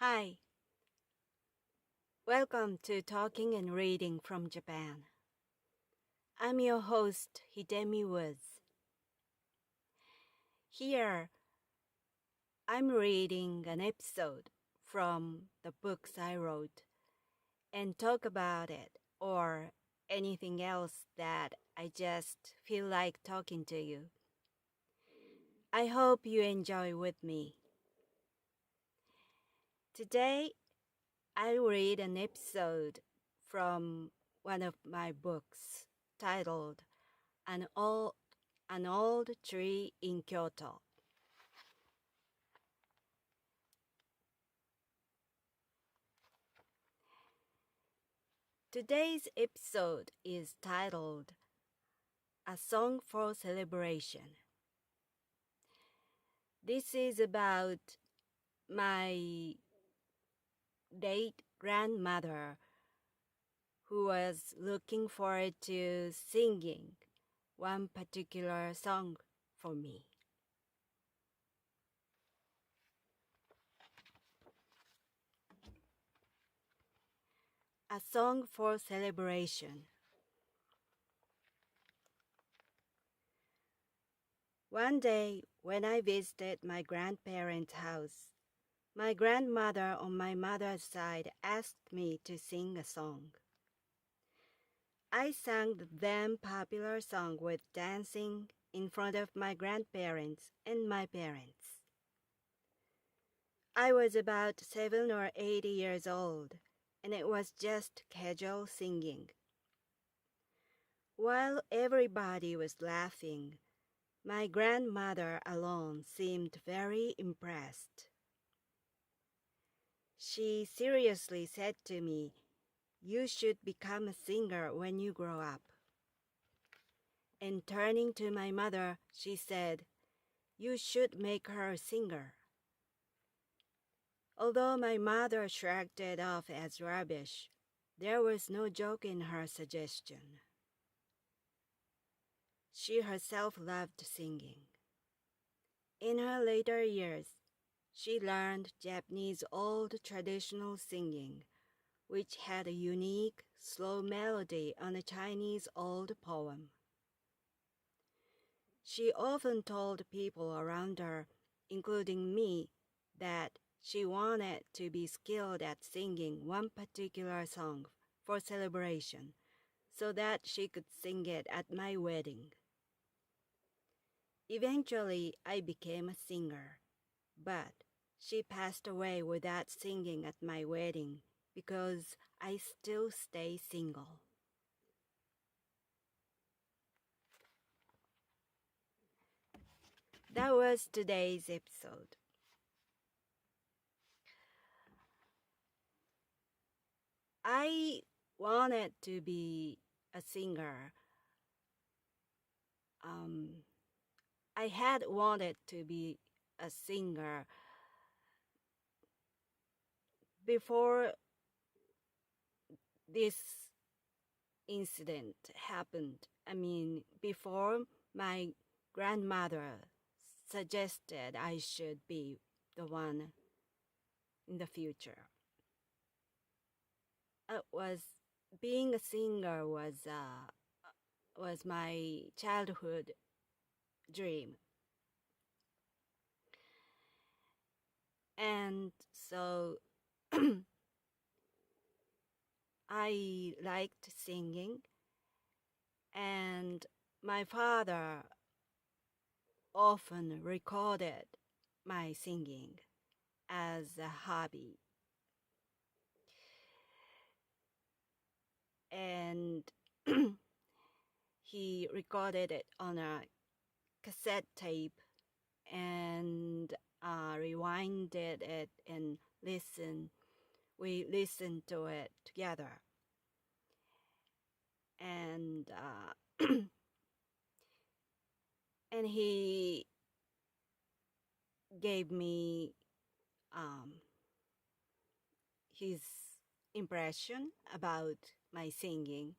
Hi, welcome to Talking and Reading from Japan. I'm your host, Hidemi Woods. Here, I'm reading an episode from the books I wrote and talk about it or anything else that I just feel like talking to you. I hope you enjoy with me. Today, I'll read an episode from one of my books titled An Old Tree in Kyoto. Today's episode is titled A Song for Celebration. This is about my late grandmother who was looking forward to singing one particular song for me. A Song for Celebration. One day, when I visited my grandparents' house, my grandmother on my mother's side asked me to sing a song. I sang the then popular song with dancing in front of my grandparents and my parents. I was about 7 or 8 years old, and it was just casual singing. While everybody was laughing, my grandmother alone seemed very impressed. She seriously said to me, "You should become a singer when you grow up." And turning to my mother, she said, "You should make her a singer." Although my mother shrugged it off as rubbish, there was no joke in her suggestion. She herself loved singing. In her later years, she learned Japanese old traditional singing, which had a unique, slow melody on a Chinese old poem. She often told people around her, including me, that she wanted to be skilled at singing one particular song for celebration so that she could sing it at my wedding. Eventually, I became a singer, but she passed away without singing at my wedding because I still stay single. That was today's episode. I wanted to be a singer. I had wanted to be a singer before this incident happened. Before my grandmother suggested I should be the one in the future. Being a singer was my childhood dream. And so I liked singing, and my father often recorded my singing as a hobby. And he recorded it on a cassette tape and rewinded it and we listened to it together. And and he gave me his impression about my singing.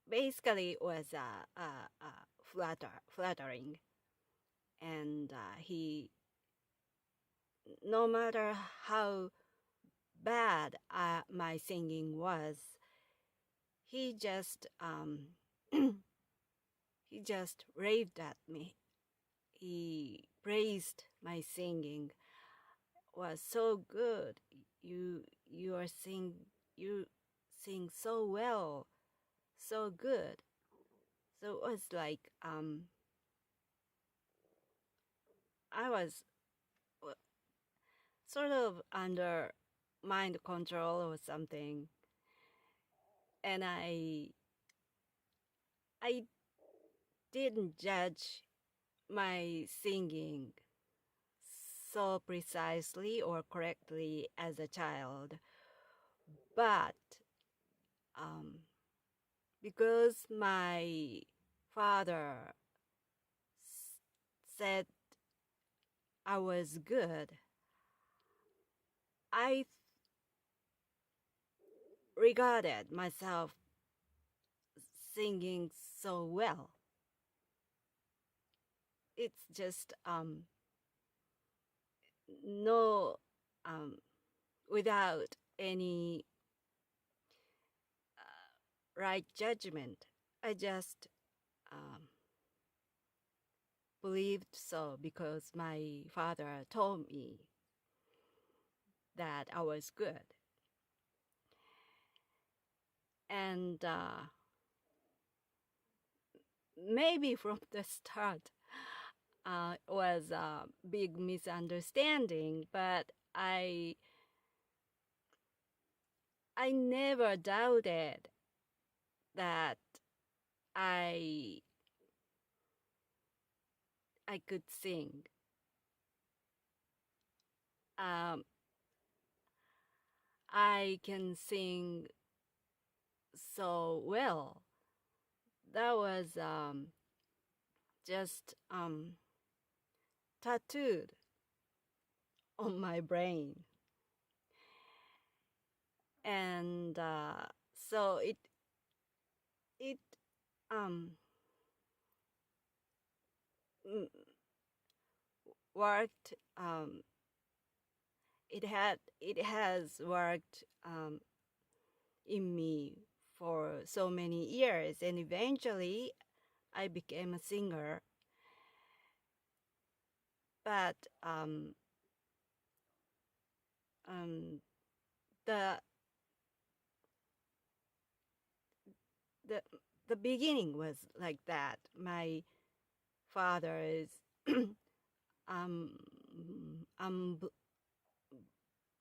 Basically, it was flattering, and he no matter how bad my singing was, he just he just raved at me. He praised my singing was so good. You are you sing so well, so good. So it was like I was sort of under mind control or something, and I didn't judge my singing so precisely or correctly as a child, but um, because my father said I was good, I regarded myself singing so well. It's just no without any right judgment. I just um, believed so because my father told me that I was good. And maybe from the start was a big misunderstanding, but I never doubted that I I could sing. Um, I can sing so well. That was just tattooed on my brain, and so it um worked. It has worked in me for so many years, and eventually I became a singer. But um, the the the beginning was like that. My father is um um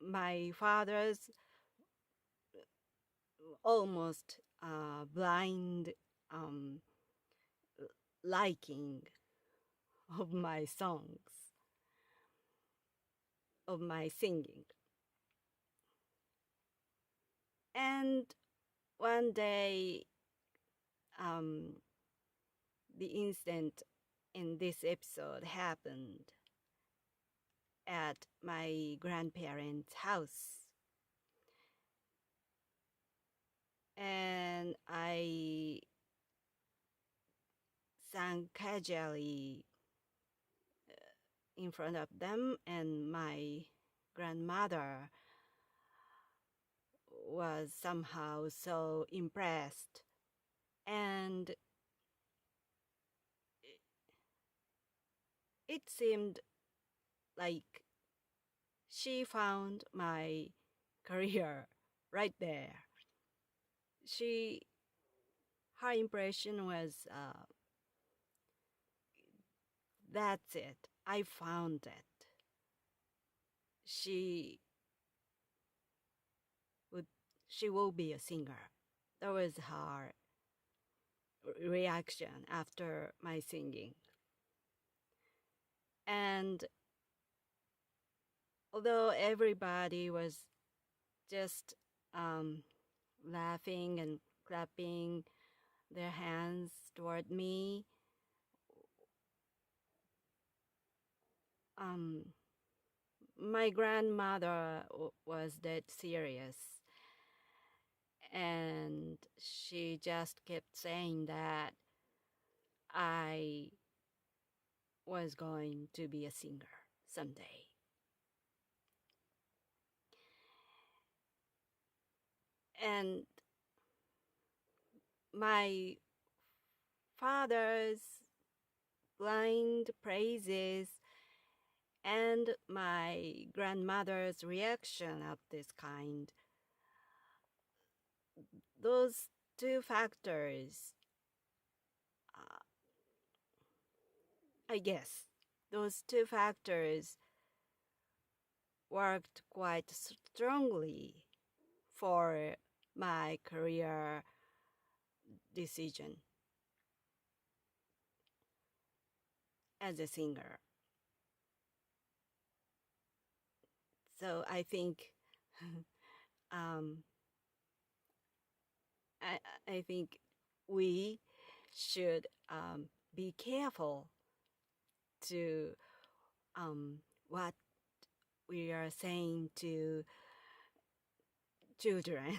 my father's almost blind um liking of my songs, of my singing. And one day, um, the incident in this episode happened at my grandparents' house. And I sang casually in front of them, and my grandmother was somehow so impressed. And it seemed like she found my career right there. She, her impression was, that's it. I found it. She would, she will be a singer. That was her reaction after my singing. And although everybody was just laughing and clapping their hands toward me, my grandmother was dead serious, and she just kept saying that I was going to be a singer someday. And my father's blind praises and my grandmother's reaction of this kind, those two factors, uh, I guess, those two factors worked quite strongly for my career decision as a singer. So I think um, I think we should be careful to what we are saying to children,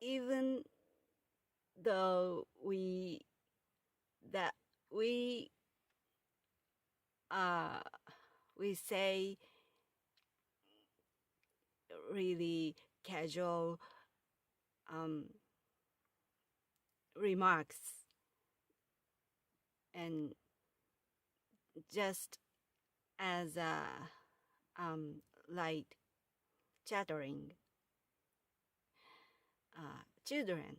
even though that we uh, we say really casual um, remarks and just as light chattering, children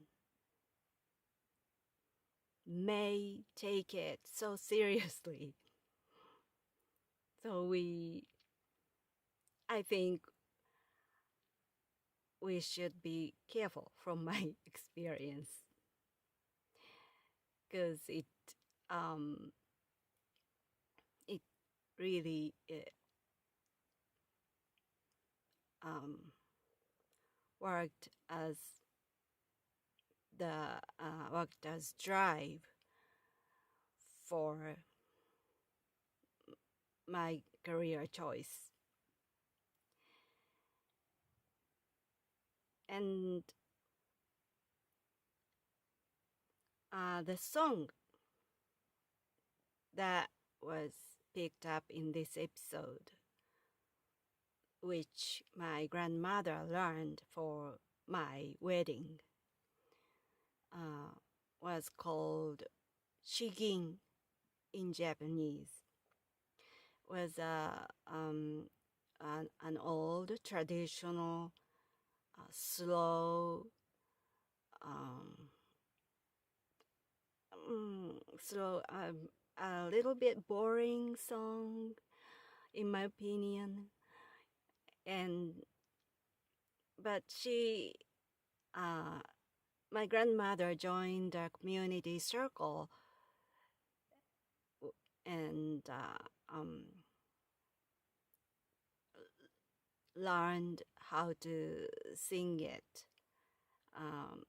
may take it so seriously. So I think we should be careful from my experience, because um, it really um, worked as worked as drive for my career choice. And the song that was picked up in this episode, which my grandmother learned for my wedding, uh, was called Shigin in Japanese. Was an old traditional slow um, slow a little bit boring song in my opinion. And but uh, my grandmother joined a community circle and learned how to sing it um,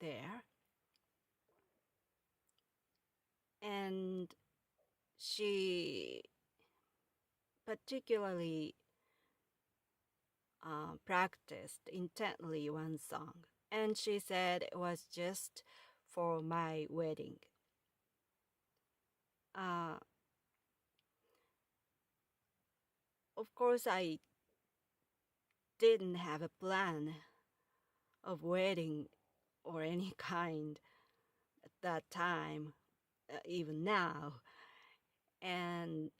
there. And she particularly practiced intently one song. And she said it was just for my wedding. Uh, of course, I didn't have a plan of wedding or any kind at that time, even now. And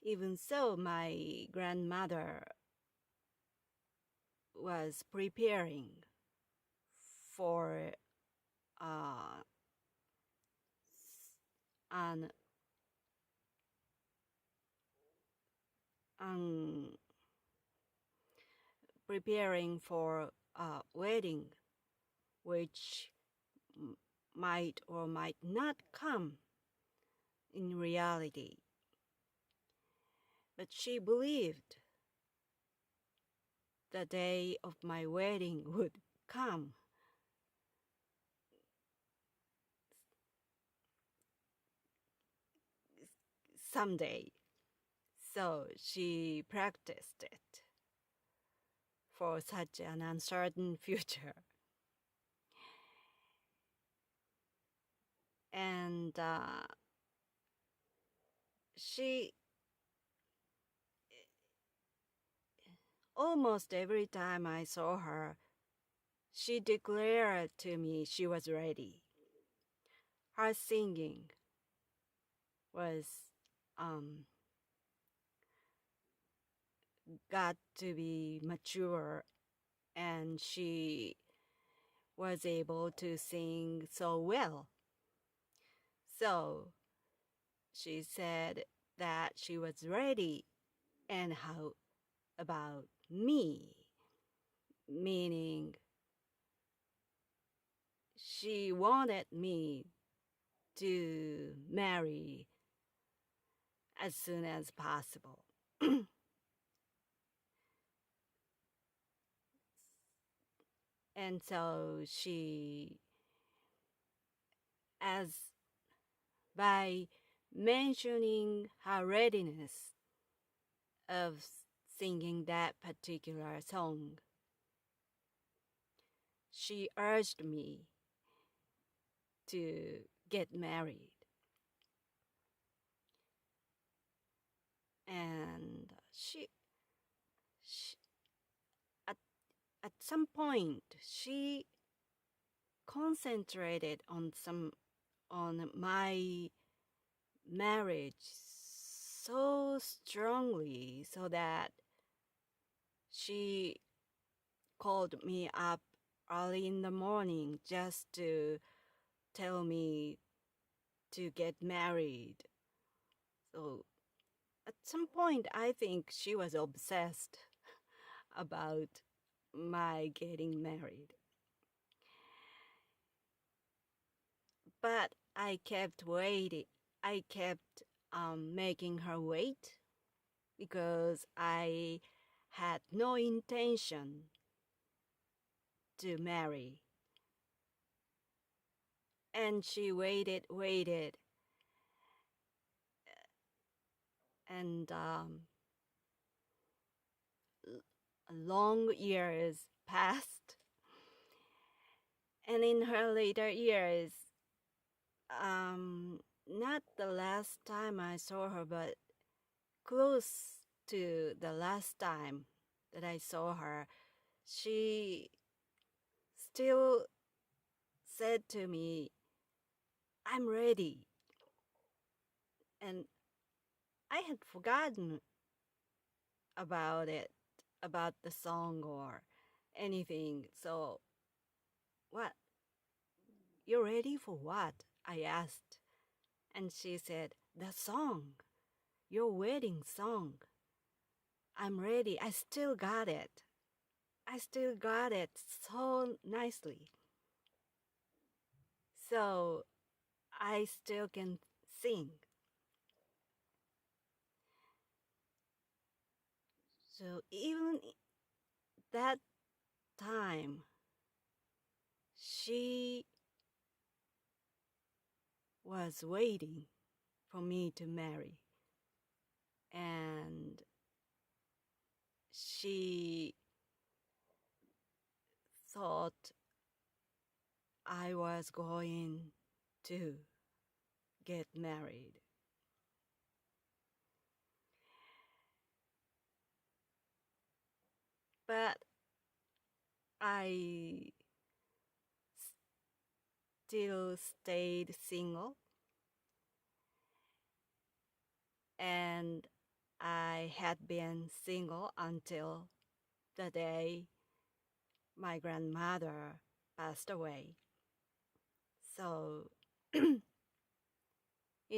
even so, my grandmother was preparing for an um, preparing for a wedding, which might or might not come in reality. But she believed the day of my wedding would come. Someday. So she practiced it for such an uncertain future. And she almost every time I saw her, she declared to me she was ready. Her singing was got to be mature, and she was able to sing so well. So she said that she was ready. And how about me? Meaning, she wanted me to marry as soon as possible. And so she, as by mentioning her readiness of singing that particular song, she urged me to get married. And she at, at some point, she concentrated on my marriage so strongly, so that she called me up early in the morning just to tell me to get married. So at some point, I think she was obsessed about my getting married. But I kept waiting. I kept making her wait because I had no intention to marry. And she waited, and long years passed. And in her later years, not the last time I saw her, but close to the last time that I saw her, she still said to me, "I'm ready." And I had forgotten about it, about the song or anything. So, what? You're ready for what? I asked. And she said, "The song, your wedding song. I'm ready. I still got it. I still got it so nicely. So I still can sing." So even that time, she was waiting for me to marry. And she thought I was going to get married. But I still stayed single, and I had been single until the day my grandmother passed away. So, in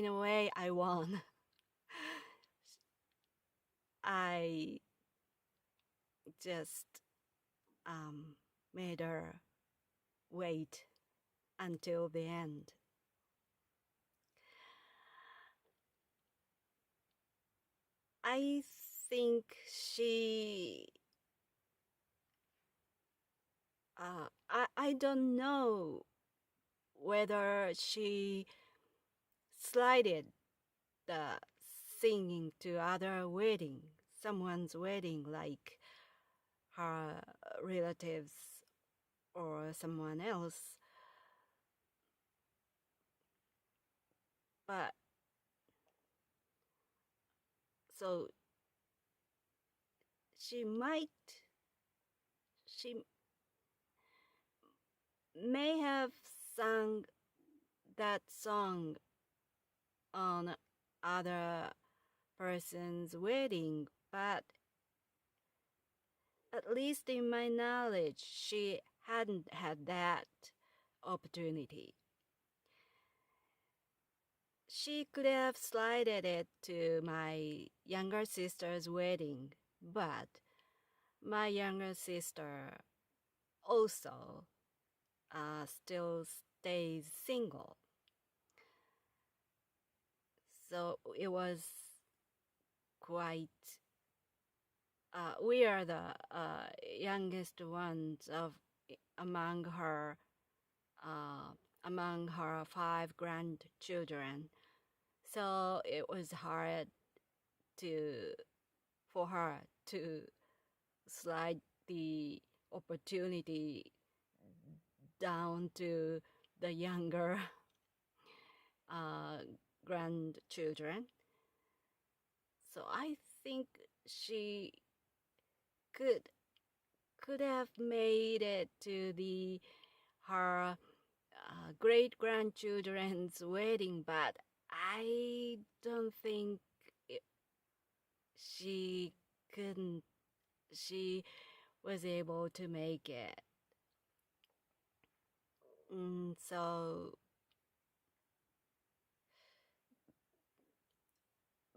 a way, I won. I just made her wait until the end. I think I don't know whether she slided the singing to other wedding, someone's wedding, like her relatives or someone else. But so she may have sung that song on other person's wedding, but at least in my knowledge, she hadn't had that opportunity. She could have slided it to my younger sister's wedding, but my younger sister also still stays single. So it was quite, we are the youngest ones among her among her 5 grandchildren. So it was hard for her to slide the opportunity down to the younger grandchildren. So I think she could have made it to her great grandchildren's wedding, but I don't think she couldn't. She was able to make it. So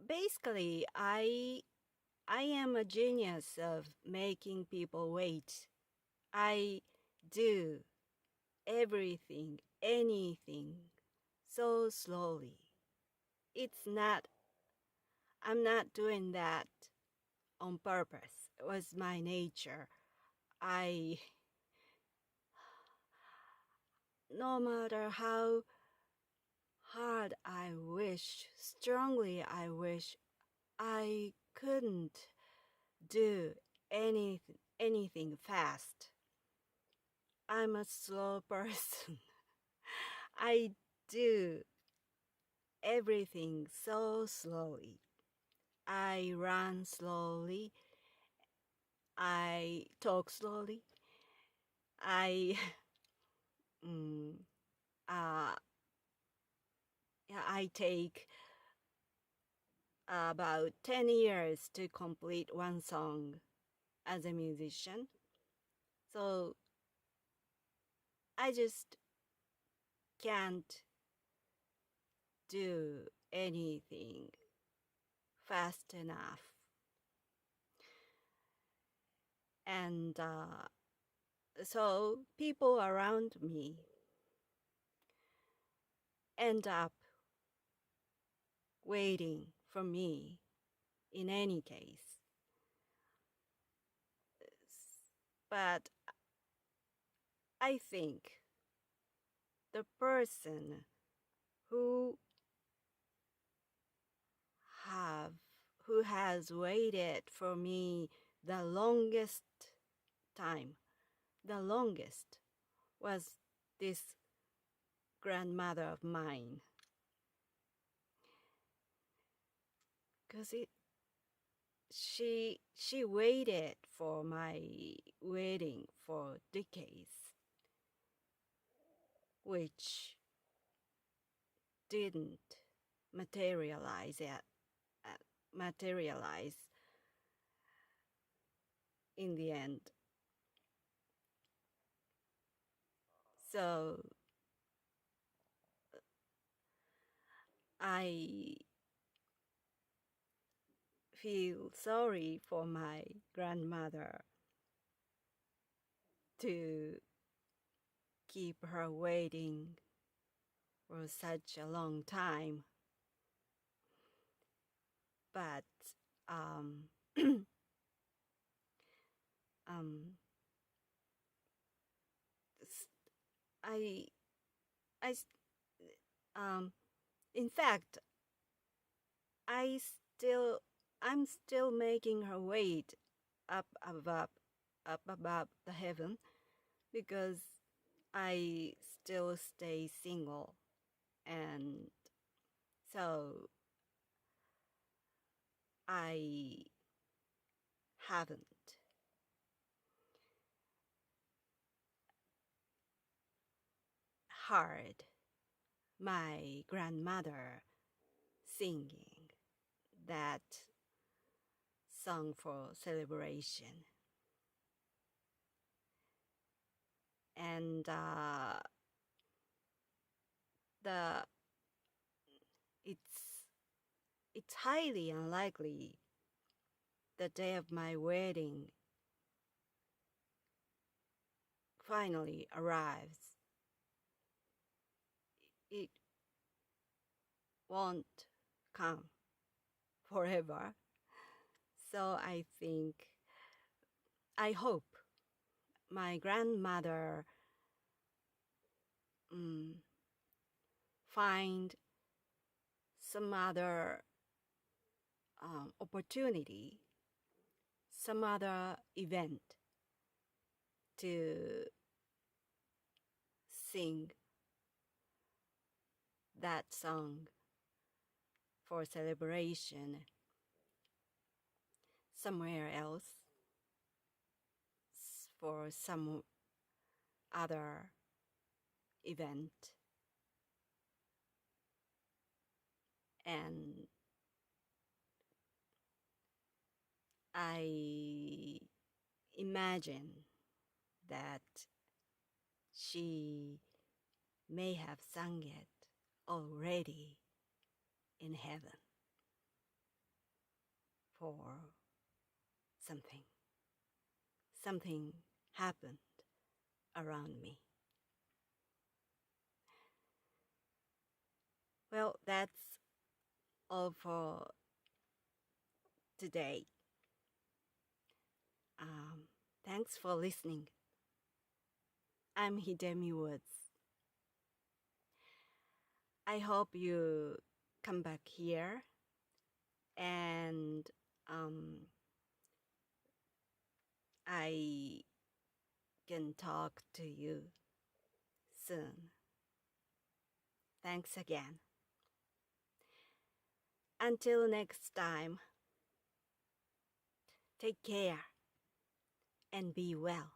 basically, I am a genius of making people wait. I do everything, anything, so slowly. I'm not doing that on purpose. It was my nature. No matter how hard I wish, strongly I wish, I couldn't do anything fast. I'm a slow person. I do everything so slowly. I run slowly. I talk slowly. I I take about 10 years to complete one song as a musician. So I just can't do anything fast enough. And so people around me end up waiting for me in any case. But I think the person who has waited for me the longest time, the longest, was this grandmother of mine. Because she waited for my wedding for decades, which didn't materialize in the end. So I feel sorry for my grandmother to keep her waiting for such a long time. But in fact, I'm still making her wait up above the heaven, because I still stay single, and so I haven't heard my grandmother singing that song for celebration. And the it's highly unlikely the day of my wedding finally arrives. It won't come forever. So I hope my grandmother find some other opportunity, some other event to sing that song for celebration somewhere else, for some other event. And I imagine that she may have sung it already in heaven for something. Something happened around me. Well, that's all for today. Thanks for listening. I'm Hidemi Woods. I hope you come back here and I can talk to you soon. Thanks again. Until next time, take care and be well.